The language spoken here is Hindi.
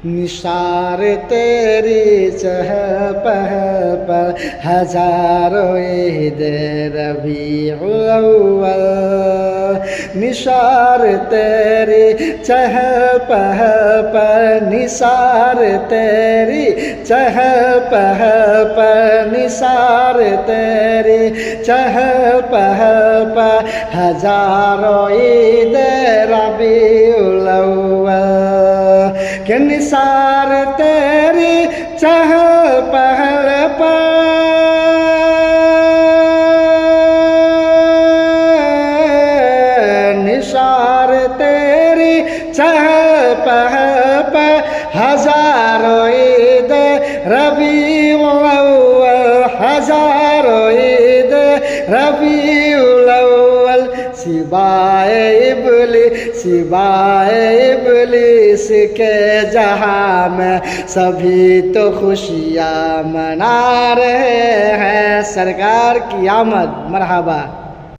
निसार तेरी चहल पहल पर हजारों ईद रबीउल अव्वल। निसार तेरी चहल पहल पर, निसार तेरी चहल पहल पर, निसार तेरी चहल पहल पर हजारों ईद रबीउल अव्वल। कि निसार तेरी चहल पहल पर, निसार तेरी चहल पहल पर हजारों ईद रबीउल अव्वल, हजारों ईद रबीउल अव्वल। सिवाए इब्लीस के जहां में सभी तो खुशियाँ मना रहे हैं। सरकार की आमद, मरहबा।